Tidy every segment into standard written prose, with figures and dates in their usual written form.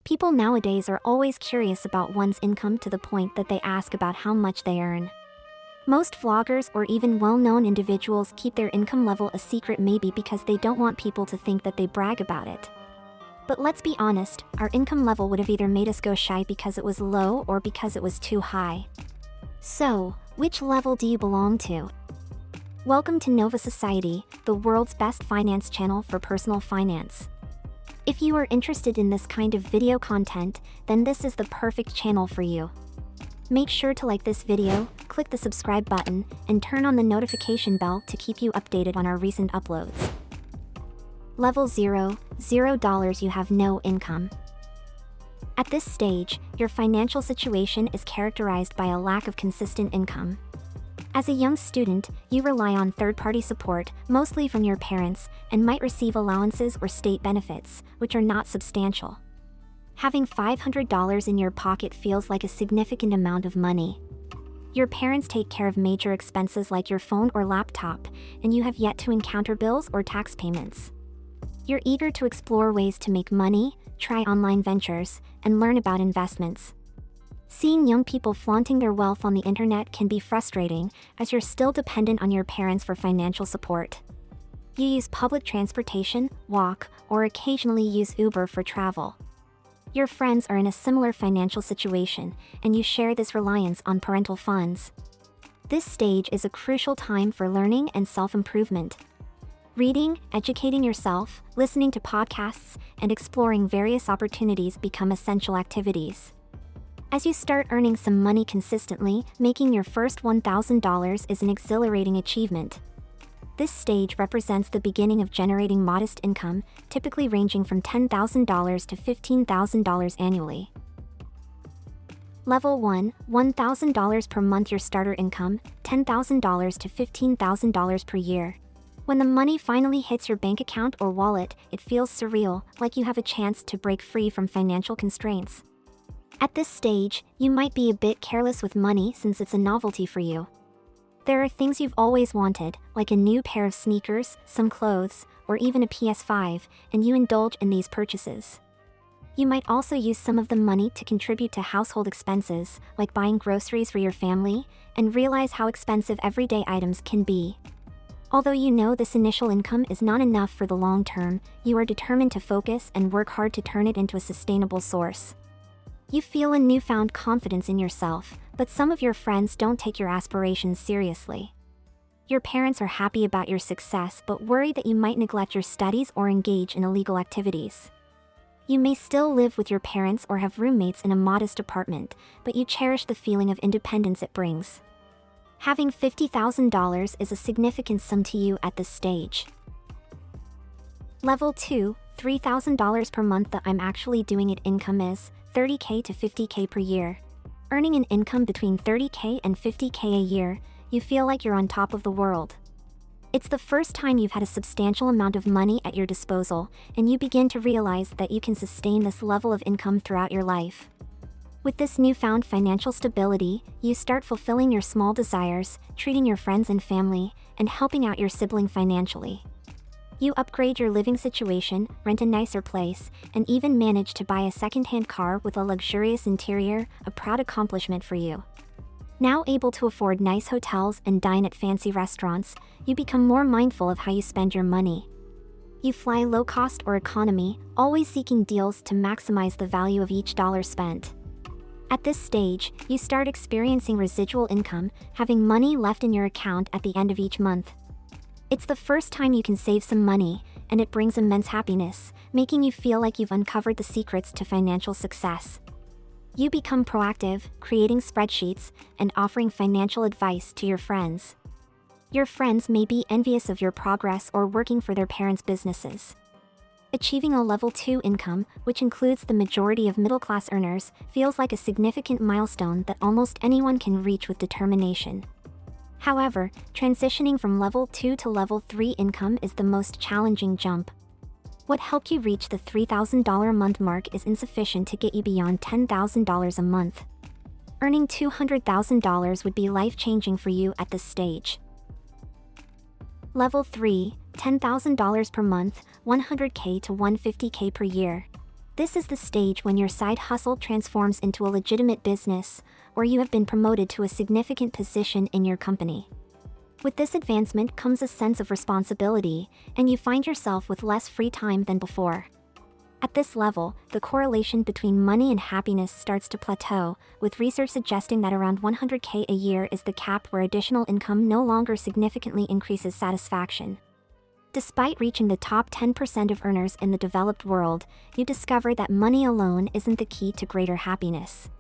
People nowadays are always curious about one's income to the point that they ask about how much they earn. Most vloggers or even well-known individuals keep their income level a secret, maybe because they don't want people to think that they brag about it. But let's be honest, our income level would have either made us go shy because it was low or because it was too high. So, which level do you belong to? Welcome to Nova Society, the world's best finance channel for personal finance. If you are interested in this kind of video content, then this is the perfect channel for you. Make sure to like this video, click the subscribe button, and turn on the notification bell to keep you updated on our recent uploads. Level 0, $0, you have no income. At this stage, your financial situation is characterized by a lack of consistent income. As a young student, you rely on third-party support, mostly from your parents, and might receive allowances or state benefits, which are not substantial. Having $500 in your pocket feels like a significant amount of money. Your parents take care of major expenses like your phone or laptop, and you have yet to encounter bills or tax payments. You're eager to explore ways to make money, try online ventures, and learn about investments. Seeing young people flaunting their wealth on the internet can be frustrating, as you're still dependent on your parents for financial support. You use public transportation, walk, or occasionally use Uber for travel. Your friends are in a similar financial situation, and you share this reliance on parental funds. This stage is a crucial time for learning and self-improvement. Reading, educating yourself, listening to podcasts, and exploring various opportunities become essential activities. As you start earning some money consistently, making your first $1,000 is an exhilarating achievement. This stage represents the beginning of generating modest income, typically ranging from $10,000 to $15,000 annually. Level 1, $1,000 per month, your starter income, $10,000 to $15,000 per year. When the money finally hits your bank account or wallet, it feels surreal, like you have a chance to break free from financial constraints. At this stage, you might be a bit careless with money since it's a novelty for you. There are things you've always wanted, like a new pair of sneakers, some clothes, or even a PS5, and you indulge in these purchases. You might also use some of the money to contribute to household expenses, like buying groceries for your family, and realize how expensive everyday items can be. Although you know this initial income is not enough for the long term, you are determined to focus and work hard to turn it into a sustainable source. You feel a newfound confidence in yourself, but some of your friends don't take your aspirations seriously. Your parents are happy about your success but worry that you might neglect your studies or engage in illegal activities. You may still live with your parents or have roommates in a modest apartment, but you cherish the feeling of independence it brings. Having $50,000 is a significant sum to you at this stage. Level 2, $3,000 per month. The I'm actually doing it income is $30K to $50K per year. Earning an income between $30K and $50K a year, you feel like you're on top of the world. It's the first time you've had a substantial amount of money at your disposal, and you begin to realize that you can sustain this level of income throughout your life. With this newfound financial stability, you start fulfilling your small desires, treating your friends and family, and helping out your sibling financially. You upgrade your living situation, rent a nicer place, and even manage to buy a second-hand car with a luxurious interior, a proud accomplishment for you. Now able to afford nice hotels and dine at fancy restaurants, you become more mindful of how you spend your money. You fly low-cost or economy, always seeking deals to maximize the value of each dollar spent. At this stage, you start experiencing residual income, having money left in your account at the end of each month. It's the first time you can save some money, and it brings immense happiness, making you feel like you've uncovered the secrets to financial success. You become proactive, creating spreadsheets, and offering financial advice to your friends. Your friends may be envious of your progress or working for their parents' businesses. Achieving a level 2 income, which includes the majority of middle-class earners, feels like a significant milestone that almost anyone can reach with determination. However, transitioning from level 2 to level 3 income is the most challenging jump. What helped you reach the $3,000 a month mark is insufficient to get you beyond $10,000 a month. Earning $200,000 would be life-changing for you at this stage. Level 3, $10,000 per month, $100K to $150K per year. This is the stage when your side hustle transforms into a legitimate business, or you have been promoted to a significant position in your company. With this advancement comes a sense of responsibility, and you find yourself with less free time than before. At this level, the correlation between money and happiness starts to plateau, with research suggesting that around 100K a year is the cap where additional income no longer significantly increases satisfaction. Despite reaching the top 10% of earners in the developed world, you discover that money alone isn't the key to greater happiness.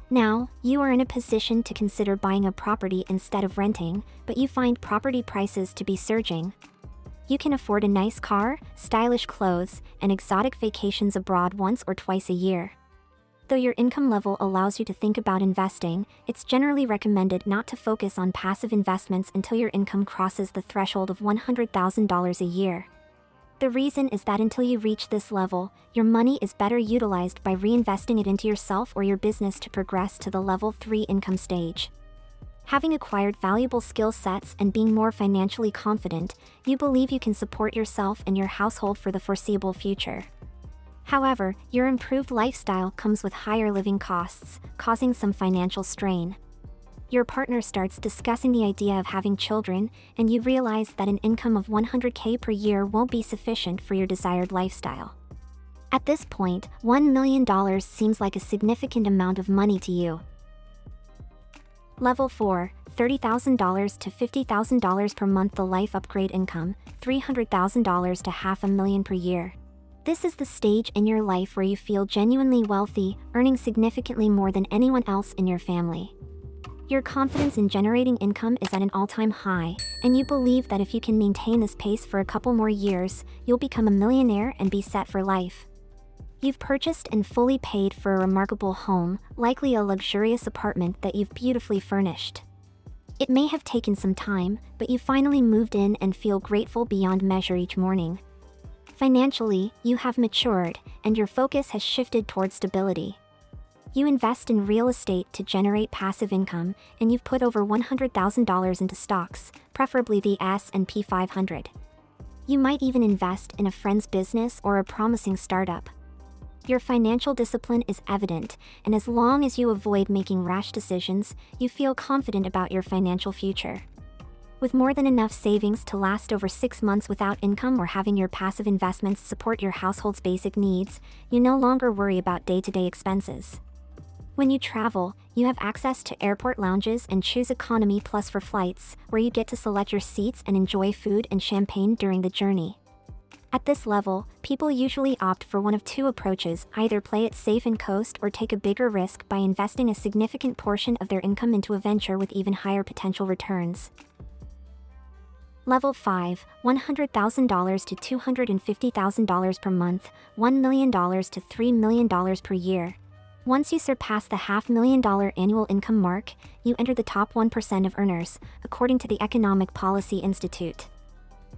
Now, you are in a position to consider buying a property instead of renting, but you find property prices to be surging. You can afford a nice car, stylish clothes, and exotic vacations abroad once or twice a year. Though your income level allows you to think about investing, it's generally recommended not to focus on passive investments until your income crosses the threshold of $100,000 a year. The reason is that until you reach this level, your money is better utilized by reinvesting it into yourself or your business to progress to the level 3 income stage. Having acquired valuable skill sets and being more financially confident, you believe you can support yourself and your household for the foreseeable future. However, your improved lifestyle comes with higher living costs, causing some financial strain. Your partner starts discussing the idea of having children, and you realize that an income of 100K per year won't be sufficient for your desired lifestyle. At this point, $1 million seems like a significant amount of money to you. Level 4, $30,000 to $50,000 per month. The life upgrade income, $300,000 to $500,000 per year. This is the stage in your life where you feel genuinely wealthy, earning significantly more than anyone else in your family. Your confidence in generating income is at an all-time high, and you believe that if you can maintain this pace for a couple more years, you'll become a millionaire and be set for life. You've purchased and fully paid for a remarkable home, likely a luxurious apartment that you've beautifully furnished. It may have taken some time, but you finally moved in and feel grateful beyond measure each morning. Financially, you have matured, and your focus has shifted towards stability. You invest in real estate to generate passive income, and you've put over $100,000 into stocks, preferably the S&P 500. You might even invest in a friend's business or a promising startup. Your financial discipline is evident, and as long as you avoid making rash decisions, you feel confident about your financial future. With more than enough savings to last over 6 months without income or having your passive investments support your household's basic needs, you no longer worry about day-to-day expenses. When you travel, you have access to airport lounges and choose economy plus for flights, where you get to select your seats and enjoy food and champagne during the journey. At this level, people usually opt for one of two approaches: either play it safe and coast or take a bigger risk by investing a significant portion of their income into a venture with even higher potential returns. Level 5, $100,000 to $250,000 per month, $1 million to $3 million per year. Once you surpass the $500,000 annual income mark, you enter the top 1% of earners, according to the Economic Policy Institute.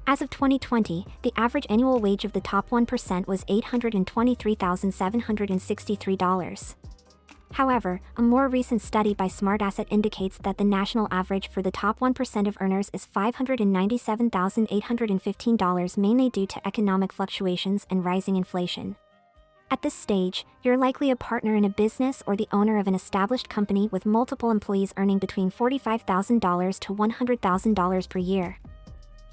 As of 2020, the average annual wage of the top 1% was $823,763. However, a more recent study by SmartAsset indicates that the national average for the top 1% of earners is $597,815, mainly due to economic fluctuations and rising inflation. At this stage, you're likely a partner in a business or the owner of an established company with multiple employees earning between $45,000 to $100,000 per year.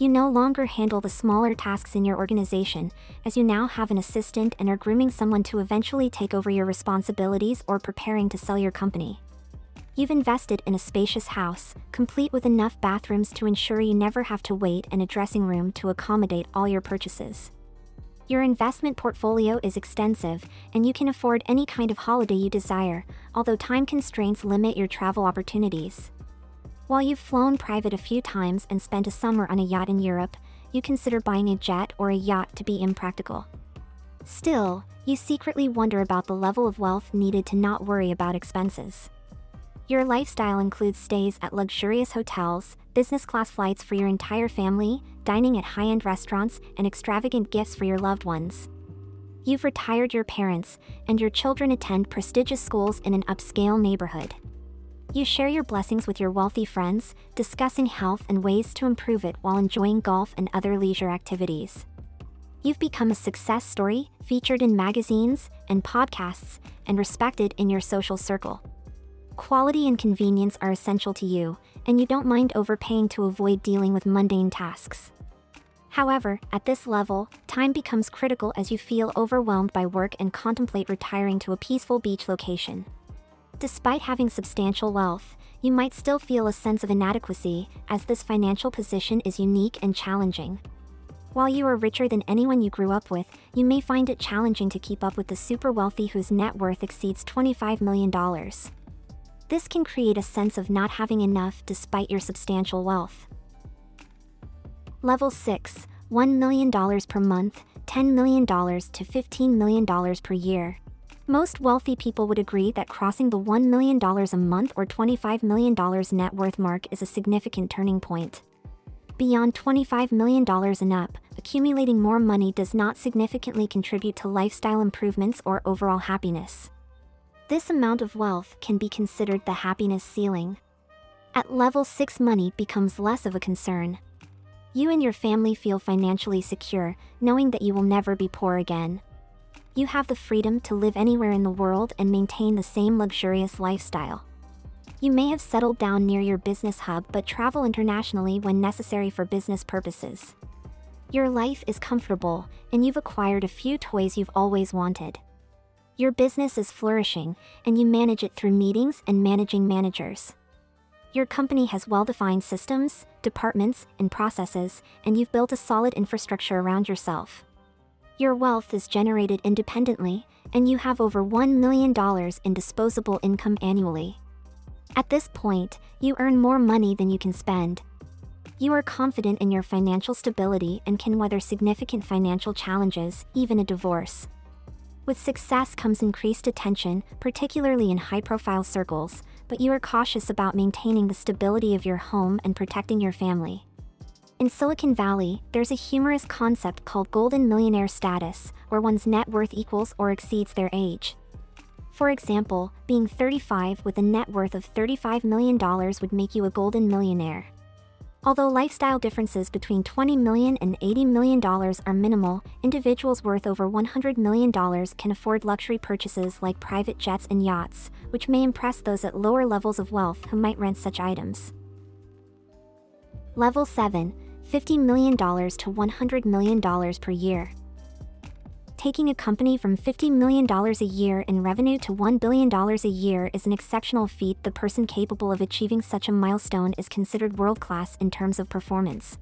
You no longer handle the smaller tasks in your organization, as you now have an assistant and are grooming someone to eventually take over your responsibilities or preparing to sell your company. You've invested in a spacious house, complete with enough bathrooms to ensure you never have to wait, and a dressing room to accommodate all your purchases. Your investment portfolio is extensive, and you can afford any kind of holiday you desire, although time constraints limit your travel opportunities. While you've flown private a few times and spent a summer on a yacht in Europe, you consider buying a jet or a yacht to be impractical. Still, you secretly wonder about the level of wealth needed to not worry about expenses. Your lifestyle includes stays at luxurious hotels, business-class flights for your entire family, dining at high-end restaurants, and extravagant gifts for your loved ones. You've retired your parents, and your children attend prestigious schools in an upscale neighborhood. You share your blessings with your wealthy friends, discussing health and ways to improve it while enjoying golf and other leisure activities. You've become a success story, featured in magazines and podcasts, and respected in your social circle. Quality and convenience are essential to you, and you don't mind overpaying to avoid dealing with mundane tasks. However, at this level, time becomes critical as you feel overwhelmed by work and contemplate retiring to a peaceful beach location. Despite having substantial wealth, you might still feel a sense of inadequacy, as this financial position is unique and challenging. While you are richer than anyone you grew up with, you may find it challenging to keep up with the super wealthy whose net worth exceeds $25 million. This can create a sense of not having enough despite your substantial wealth. Level 6, $1 million per month, $10 million to $15 million per year. Most wealthy people would agree that crossing the $1 million a month or $25 million net worth mark is a significant turning point. Beyond $25 million and up, accumulating more money does not significantly contribute to lifestyle improvements or overall happiness. This amount of wealth can be considered the happiness ceiling. At level 6, money becomes less of a concern. You and your family feel financially secure, knowing that you will never be poor again. You have the freedom to live anywhere in the world and maintain the same luxurious lifestyle. You may have settled down near your business hub but travel internationally when necessary for business purposes. Your life is comfortable, and you've acquired a few toys you've always wanted. Your business is flourishing, and you manage it through meetings and managing managers. Your company has well-defined systems, departments, and processes, and you've built a solid infrastructure around yourself. Your wealth is generated independently, and you have over $1 million in disposable income annually. At this point, you earn more money than you can spend. You are confident in your financial stability and can weather significant financial challenges, even a divorce. With success comes increased attention, particularly in high-profile circles, but you are cautious about maintaining the stability of your home and protecting your family. In Silicon Valley, there's a humorous concept called golden millionaire status, where one's net worth equals or exceeds their age. For example, being 35 with a net worth of $35 million would make you a golden millionaire. Although lifestyle differences between $20 million and $80 million are minimal, individuals worth over $100 million can afford luxury purchases like private jets and yachts, which may impress those at lower levels of wealth who might rent such items. Level 7, $50 million to $100 million per year. Taking a company from $50 million a year in revenue to $1 billion a year is an exceptional feat. The person capable of achieving such a milestone is considered world-class in terms of performance.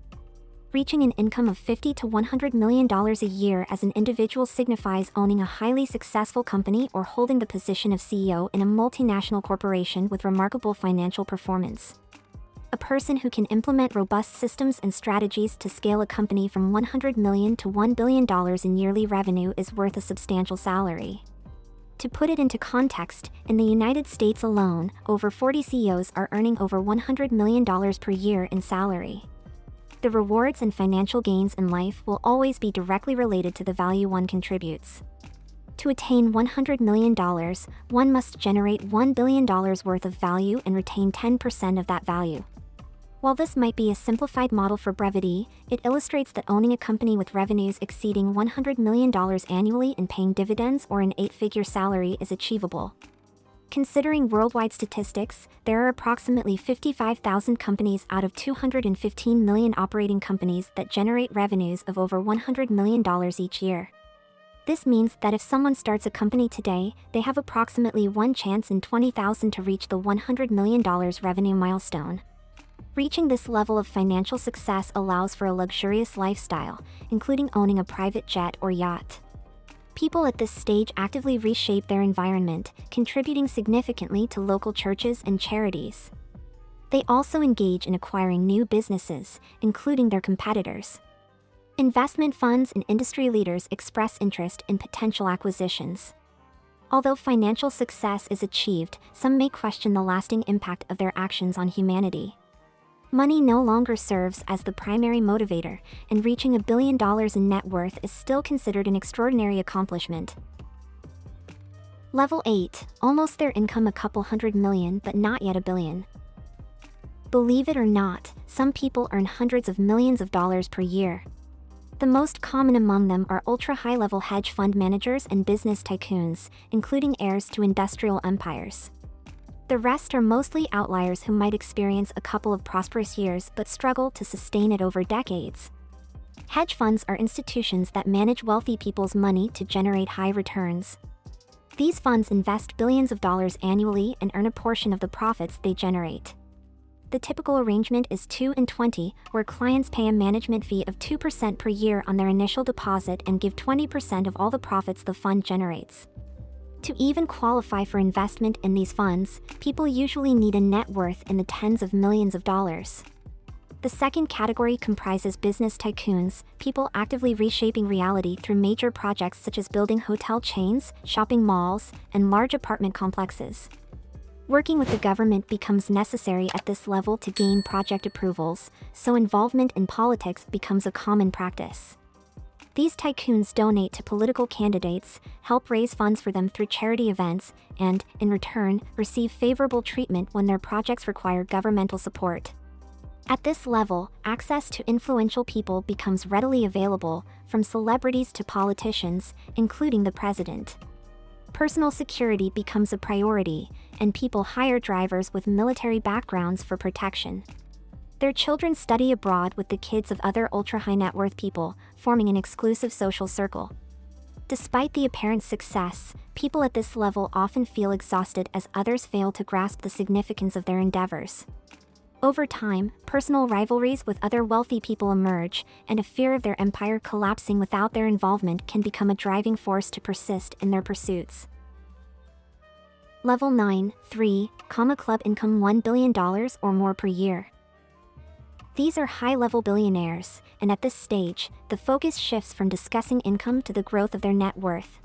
Reaching an income of $50 to $100 million a year as an individual signifies owning a highly successful company or holding the position of CEO in a multinational corporation with remarkable financial performance. A person who can implement robust systems and strategies to scale a company from $100 million to $1 billion in yearly revenue is worth a substantial salary. To put it into context, in the United States alone, over 40 CEOs are earning over $100 million per year in salary. The rewards and financial gains in life will always be directly related to the value one contributes. To attain $100 million, one must generate $1 billion worth of value and retain 10% of that value. While this might be a simplified model for brevity, it illustrates that owning a company with revenues exceeding $100 million annually and paying dividends or an 8-figure salary is achievable. Considering worldwide statistics, there are approximately 55,000 companies out of 215 million operating companies that generate revenues of over $100 million each year. This means that if someone starts a company today, they have approximately 1 chance in 20,000 to reach the $100 million revenue milestone. Reaching this level of financial success allows for a luxurious lifestyle, including owning a private jet or yacht. People at this stage actively reshape their environment, contributing significantly to local churches and charities. They also engage in acquiring new businesses, including their competitors. Investment funds and industry leaders express interest in potential acquisitions. Although financial success is achieved, some may question the lasting impact of their actions on humanity. Money no longer serves as the primary motivator, and reaching $1 billion in net worth is still considered an extraordinary accomplishment. Level 8, almost their income a couple $100 million but not yet $1 billion. Believe it or not, some people earn hundreds of millions of dollars per year. The most common among them are ultra-high-level hedge fund managers and business tycoons, including heirs to industrial empires. The rest are mostly outliers who might experience a couple of prosperous years but struggle to sustain it over decades. Hedge funds are institutions that manage wealthy people's money to generate high returns. These funds invest billions of dollars annually and earn a portion of the profits they generate. The typical arrangement is 2 and 20, where clients pay a management fee of 2% per year on their initial deposit and give 20% of all the profits the fund generates. To even qualify for investment in these funds, people usually need a net worth in the tens of millions of dollars. The second category comprises business tycoons, people actively reshaping reality through major projects such as building hotel chains, shopping malls, and large apartment complexes. Working with the government becomes necessary at this level to gain project approvals, so involvement in politics becomes a common practice. These tycoons donate to political candidates, help raise funds for them through charity events, and, in return, receive favorable treatment when their projects require governmental support. At this level, access to influential people becomes readily available, from celebrities to politicians, including the president. Personal security becomes a priority, and people hire drivers with military backgrounds for protection. Their children study abroad with the kids of other ultra-high net worth people, forming an exclusive social circle. Despite the apparent success, people at this level often feel exhausted as others fail to grasp the significance of their endeavors. Over time, personal rivalries with other wealthy people emerge, and a fear of their empire collapsing without their involvement can become a driving force to persist in their pursuits. Level 9, 3, Club income $1 billion or more per year. These are high-level billionaires, and at this stage, the focus shifts from discussing income to the growth of their net worth.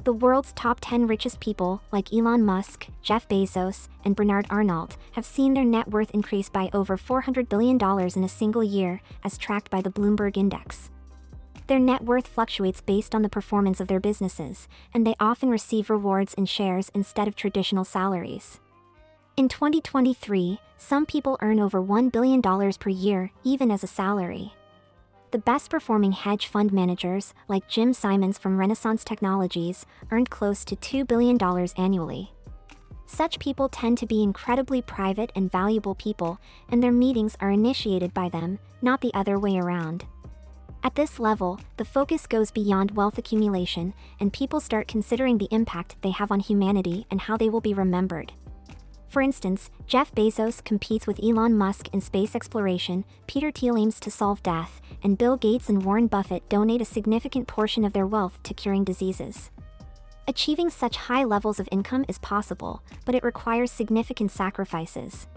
The world's top 10 richest people, like Elon Musk, Jeff Bezos, and Bernard Arnault, have seen their net worth increase by over $400 billion in a single year, as tracked by the Bloomberg Index. Their net worth fluctuates based on the performance of their businesses, and they often receive rewards in shares instead of traditional salaries. In 2023, some people earn over $1 billion per year, even as a salary. The best-performing hedge fund managers, like Jim Simons from Renaissance Technologies, earned close to $2 billion annually. Such people tend to be incredibly private and valuable people, and their meetings are initiated by them, not the other way around. At this level, the focus goes beyond wealth accumulation, and people start considering the impact they have on humanity and how they will be remembered. For instance, Jeff Bezos competes with Elon Musk in space exploration, Peter Thiel aims to solve death, and Bill Gates and Warren Buffett donate a significant portion of their wealth to curing diseases. Achieving such high levels of income is possible, but it requires significant sacrifices.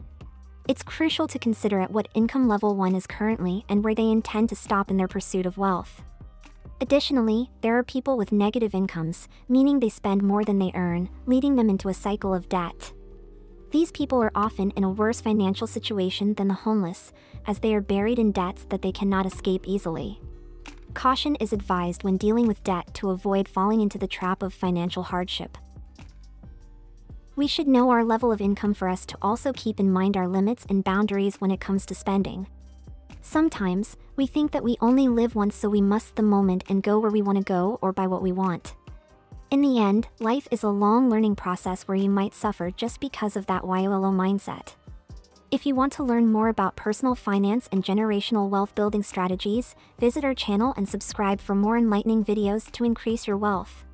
It's crucial to consider at what income level one is currently and where they intend to stop in their pursuit of wealth. Additionally, there are people with negative incomes, meaning they spend more than they earn, leading them into a cycle of debt. These people are often in a worse financial situation than the homeless, as they are buried in debts that they cannot escape easily. Caution is advised when dealing with debt to avoid falling into the trap of financial hardship. We should know our level of income for us to also keep in mind our limits and boundaries when it comes to spending. Sometimes, we think that we only live once, so we must the moment and go where we want to go or buy what we want. In the end, life is a long learning process where you might suffer just because of that YOLO mindset. If you want to learn more about personal finance and generational wealth building strategies, visit our channel and subscribe for more enlightening videos to increase your wealth.